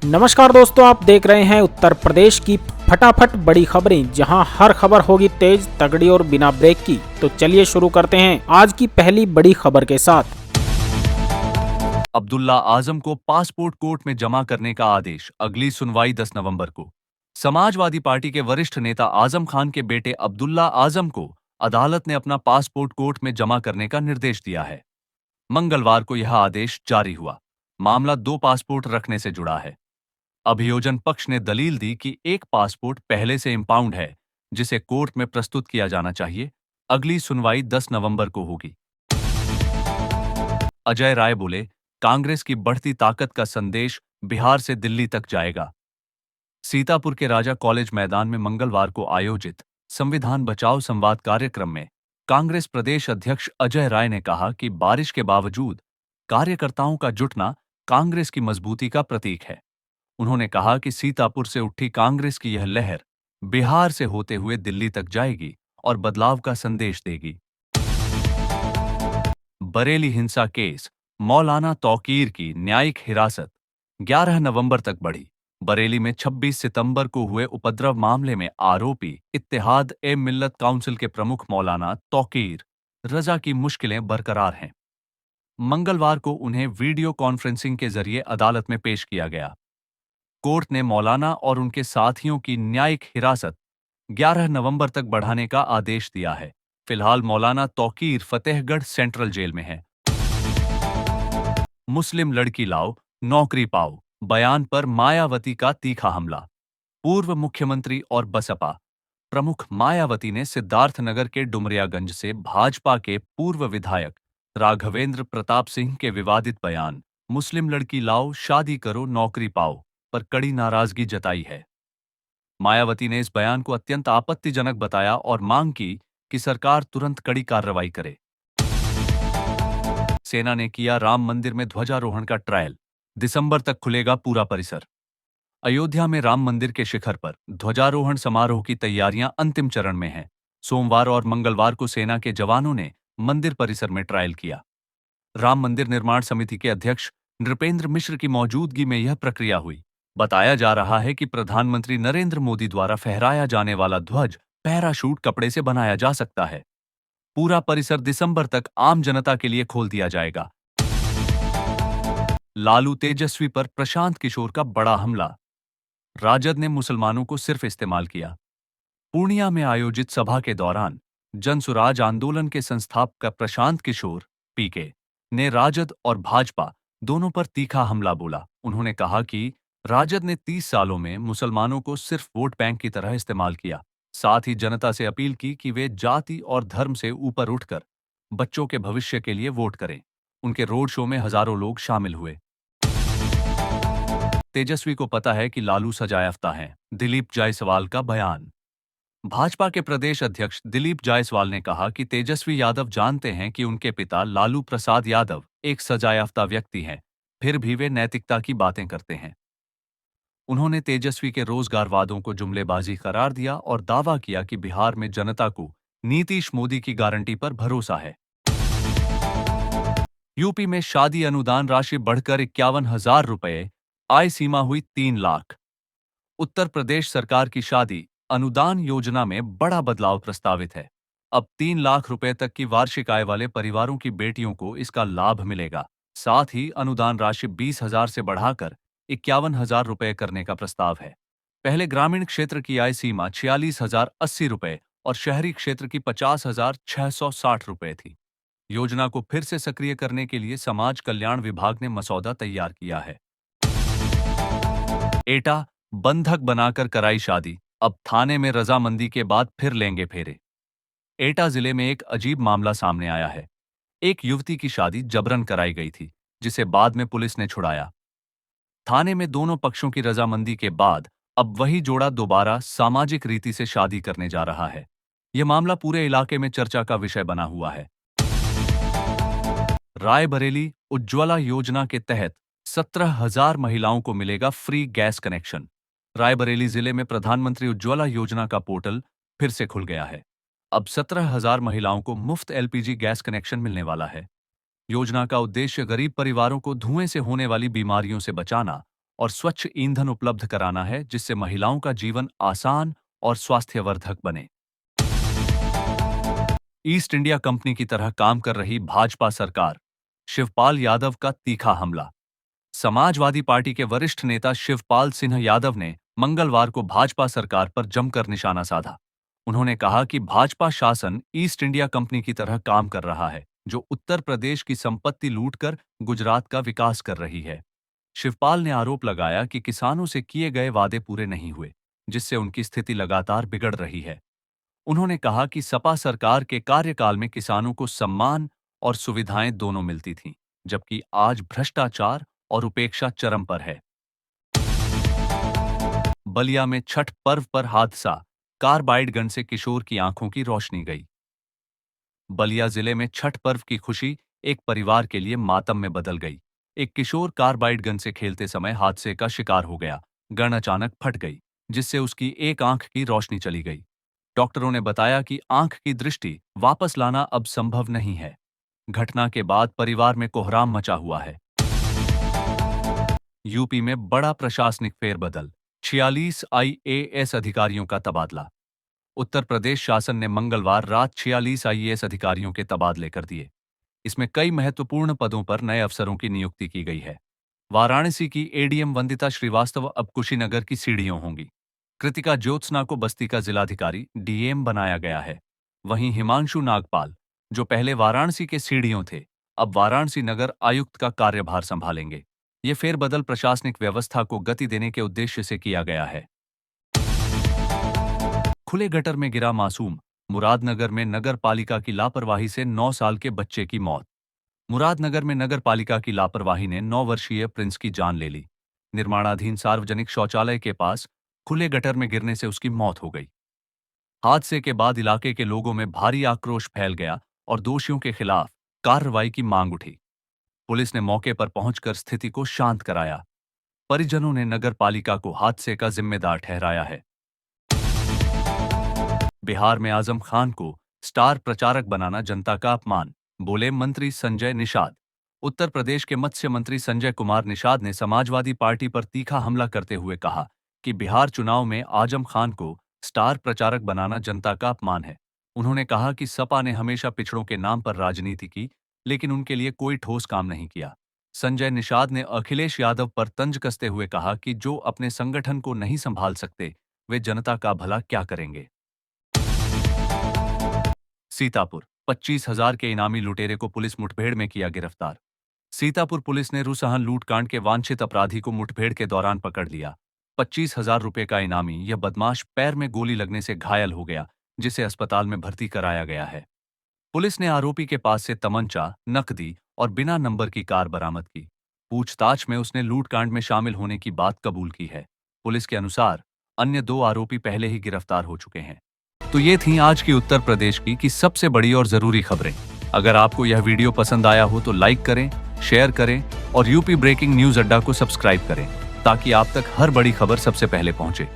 नमस्कार दोस्तों, आप देख रहे हैं उत्तर प्रदेश की फटाफट बड़ी खबरें, जहां हर खबर होगी तेज, तगड़ी और बिना ब्रेक की। तो चलिए शुरू करते हैं आज की पहली बड़ी खबर के साथ। अब्दुल्ला आजम को पासपोर्ट कोर्ट में जमा करने का आदेश, अगली सुनवाई 10 नवंबर को। समाजवादी पार्टी के वरिष्ठ नेता आजम खान के बेटे अब्दुल्ला आजम को अदालत ने अपना पासपोर्ट कोर्ट में जमा करने का निर्देश दिया है। मंगलवार को यह आदेश जारी हुआ। मामला 2 पासपोर्ट रखने से जुड़ा है। अभियोजन पक्ष ने दलील दी कि एक पासपोर्ट पहले से इंपाउंड है, जिसे कोर्ट में प्रस्तुत किया जाना चाहिए। अगली सुनवाई 10 नवंबर को होगी। अजय राय बोले, कांग्रेस की बढ़ती ताकत का संदेश बिहार से दिल्ली तक जाएगा। सीतापुर के राजा कॉलेज मैदान में मंगलवार को आयोजित संविधान बचाओ संवाद कार्यक्रम में कांग्रेस प्रदेश अध्यक्ष अजय राय ने कहा कि बारिश के बावजूद कार्यकर्ताओं का जुटना कांग्रेस की मजबूती का प्रतीक है। उन्होंने कहा कि सीतापुर से उठी कांग्रेस की यह लहर बिहार से होते हुए दिल्ली तक जाएगी और बदलाव का संदेश देगी। बरेली हिंसा केस, मौलाना तौकीर की न्यायिक हिरासत 11 नवंबर तक बढ़ी। बरेली में 26 सितंबर को हुए उपद्रव मामले में आरोपी इत्तेहाद ए मिल्लत काउंसिल के प्रमुख मौलाना तौकीर रजा की मुश्किलें बरकरार हैं। मंगलवार को उन्हें वीडियो कॉन्फ्रेंसिंग के जरिए अदालत में पेश किया गया। कोर्ट ने मौलाना और उनके साथियों की न्यायिक हिरासत 11 नवंबर तक बढ़ाने का आदेश दिया है। फिलहाल मौलाना तौकीर फतेहगढ़ सेंट्रल जेल में है। मुस्लिम लड़की लाओ, नौकरी पाओ, बयान पर मायावती का तीखा हमला। पूर्व मुख्यमंत्री और बसपा प्रमुख मायावती ने सिद्धार्थनगर के डुमरियागंज से भाजपा के पूर्व विधायक राघवेंद्र प्रताप सिंह के विवादित बयान मुस्लिम लड़की लाओ, शादी करो, नौकरी पाओ पर कड़ी नाराजगी जताई है। मायावती ने इस बयान को अत्यंत आपत्तिजनक बताया और मांग की कि सरकार तुरंत कड़ी कार्रवाई करे। सेना ने किया राम मंदिर में ध्वजारोहण का ट्रायल, दिसंबर तक खुलेगा पूरा परिसर। अयोध्या में राम मंदिर के शिखर पर ध्वजारोहण समारोह की तैयारियां अंतिम चरण में हैं। सोमवार और मंगलवार को सेना के जवानों ने मंदिर परिसर में ट्रायल किया। राम मंदिर निर्माण समिति के अध्यक्ष नृपेंद्र मिश्र की मौजूदगी में यह प्रक्रिया हुई। बताया जा रहा है कि प्रधानमंत्री नरेंद्र मोदी द्वारा फहराया जाने वाला ध्वज पैराशूट कपड़े से बनाया जा सकता है। पूरा परिसर दिसंबर तक आम जनता के लिए खोल दिया जाएगा। लालू तेजस्वी पर प्रशांत किशोर का बड़ा हमला। राजद ने मुसलमानों को सिर्फ इस्तेमाल किया। पूर्णिया में आयोजित सभा के दौरान जनसुराज आंदोलन के संस्थापक प्रशांत किशोर पीके ने राजद और भाजपा दोनों पर तीखा हमला बोला। उन्होंने कहा कि राजद ने 30 सालों में मुसलमानों को सिर्फ वोट बैंक की तरह इस्तेमाल किया। साथ ही जनता से अपील की कि वे जाति और धर्म से ऊपर उठकर बच्चों के भविष्य के लिए वोट करें। उनके रोड शो में हजारों लोग शामिल हुए। तेजस्वी को पता है कि लालू सजायाफ्ता हैं, दिलीप जायसवाल का बयान। भाजपा के प्रदेश अध्यक्ष दिलीप जायसवाल ने कहा कि तेजस्वी यादव जानते हैं कि उनके पिता लालू प्रसाद यादव एक सजायाफ्ता व्यक्ति हैं, फिर भी वे नैतिकता की बातें करते हैं। उन्होंने तेजस्वी के रोजगार वादों को जुमलेबाजी करार दिया और दावा किया कि बिहार में जनता को नीतीश मोदी की गारंटी पर भरोसा है। यूपी में शादी अनुदान राशि बढ़कर 51,000 रुपये, आय सीमा हुई 3 लाख। उत्तर प्रदेश सरकार की शादी अनुदान योजना में बड़ा बदलाव प्रस्तावित है। अब 3 लाख रुपए तक की वार्षिक आय वाले परिवारों की बेटियों को इसका लाभ मिलेगा। साथ ही अनुदान राशि 20,000 से बढ़ाकर 51,000 रुपये करने का प्रस्ताव है। पहले ग्रामीण क्षेत्र की आय सीमा 46,080 रुपये और शहरी क्षेत्र की 50,660 रुपये थी। योजना को फिर से सक्रिय करने के लिए समाज कल्याण विभाग ने मसौदा तैयार किया है। एटा बंधक बनाकर कराई शादी, अब थाने में रजामंदी के बाद फिर लेंगे फेरे। एटा जिले में एक अजीब मामला सामने आया है। एक युवती की शादी जबरन कराई गई थी, जिसे बाद में पुलिस ने छुड़ाया। थाने में दोनों पक्षों की रजामंदी के बाद अब वही जोड़ा दोबारा सामाजिक रीति से शादी करने जा रहा है। यह मामला पूरे इलाके में चर्चा का विषय बना हुआ है। रायबरेली उज्ज्वला योजना के तहत 17,000 महिलाओं को मिलेगा फ्री गैस कनेक्शन। रायबरेली जिले में प्रधानमंत्री उज्ज्वला योजना का पोर्टल फिर से खुल गया है। अब 17,000 महिलाओं को मुफ्त एलपीजी गैस कनेक्शन मिलने वाला है। योजना का उद्देश्य गरीब परिवारों को धुएं से होने वाली बीमारियों से बचाना और स्वच्छ ईंधन उपलब्ध कराना है, जिससे महिलाओं का जीवन आसान और स्वास्थ्यवर्धक बने। ईस्ट इंडिया कंपनी की तरह काम कर रही भाजपा सरकार, शिवपाल यादव का तीखा हमला। समाजवादी पार्टी के वरिष्ठ नेता शिवपाल सिंह यादव ने मंगलवार को भाजपा सरकार पर जमकर निशाना साधा। उन्होंने कहा कि भाजपा शासन ईस्ट इंडिया कंपनी की तरह काम कर रहा है, जो उत्तर प्रदेश की संपत्ति लूटकर गुजरात का विकास कर रही है। शिवपाल ने आरोप लगाया कि किसानों से किए गए वादे पूरे नहीं हुए, जिससे उनकी स्थिति लगातार बिगड़ रही है। उन्होंने कहा कि सपा सरकार के कार्यकाल में किसानों को सम्मान और सुविधाएं दोनों मिलती थीं, जबकि आज भ्रष्टाचार और उपेक्षा चरम पर है। बलिया में छठ पर्व पर हादसा, कार्बाइड गन से किशोर की आंखों की रोशनी गई। बलिया जिले में छठ पर्व की खुशी एक परिवार के लिए मातम में बदल गई। एक किशोर कार्बाइड गन से खेलते समय हादसे का शिकार हो गया। गन अचानक फट गई, जिससे उसकी एक आंख की रोशनी चली गई। डॉक्टरों ने बताया कि आंख की दृष्टि वापस लाना अब संभव नहीं है। घटना के बाद परिवार में कोहराम मचा हुआ है। यूपी में बड़ा प्रशासनिक फेरबदल, 46 IAS अधिकारियों का तबादला। उत्तर प्रदेश शासन ने मंगलवार रात 46 IAS अधिकारियों के तबादले कर दिए। इसमें कई महत्वपूर्ण पदों पर नए अफसरों की नियुक्ति की गई है। वाराणसी की ADM वंदिता श्रीवास्तव अब कुशीनगर की सीडीओ होंगी। कृतिका ज्योत्सना को बस्ती का जिलाधिकारी DM बनाया गया है। वहीं हिमांशु नागपाल, जो पहले वाराणसी के सीडीओ थे, अब वाराणसी नगर आयुक्त का कार्यभार संभालेंगे। ये फेरबदल प्रशासनिक व्यवस्था को गति देने के उद्देश्य से किया गया है। खुले गटर में गिरा मासूम, मुरादनगर में नगर पालिका की लापरवाही से 9 साल के बच्चे की मौत। मुरादनगर में नगर पालिका की लापरवाही ने 9 वर्षीय प्रिंस की जान ले ली। निर्माणाधीन सार्वजनिक शौचालय के पास खुले गटर में गिरने से उसकी मौत हो गई। हादसे के बाद इलाके के लोगों में भारी आक्रोश फैल गया और दोषियों के खिलाफ कार्रवाई की मांग उठी। पुलिस ने मौके पर पहुंचकर स्थिति को शांत कराया। परिजनों ने नगर पालिका को हादसे का जिम्मेदार ठहराया है। बिहार में आजम खान को स्टार प्रचारक बनाना जनता का अपमान, बोले मंत्री संजय निषाद। उत्तर प्रदेश के मत्स्य मंत्री संजय कुमार निषाद ने समाजवादी पार्टी पर तीखा हमला करते हुए कहा कि बिहार चुनाव में आजम खान को स्टार प्रचारक बनाना जनता का अपमान है। उन्होंने कहा कि सपा ने हमेशा पिछड़ों के नाम पर राजनीति की, लेकिन उनके लिए कोई ठोस काम नहीं किया। संजय निषाद ने अखिलेश यादव पर तंज कसते हुए कहा कि जो अपने संगठन को नहीं संभाल सकते, वे जनता का भला क्या करेंगे। सीतापुर, 25,000 के इनामी लुटेरे को पुलिस मुठभेड़ में किया गिरफ्तार। सीतापुर पुलिस ने रूसहन लूटकांड के वांछित अपराधी को मुठभेड़ के दौरान पकड़ लिया। 25,000 रुपए का इनामी यह बदमाश पैर में गोली लगने से घायल हो गया, जिसे अस्पताल में भर्ती कराया गया है। पुलिस ने आरोपी के पास से तमंचा, नकदी और बिना नंबर की कार बरामद की। पूछताछ में उसने लूटकांड में शामिल होने की बात कबूल की है। पुलिस के अनुसार अन्य 2 आरोपी पहले ही गिरफ्तार हो चुके हैं। तो ये थी आज की उत्तर प्रदेश की सबसे बड़ी और जरूरी खबरें। अगर आपको यह वीडियो पसंद आया हो तो लाइक करें, शेयर करें और यूपी ब्रेकिंग न्यूज अड्डा को सब्सक्राइब करें, ताकि आप तक हर बड़ी खबर सबसे पहले पहुंचे।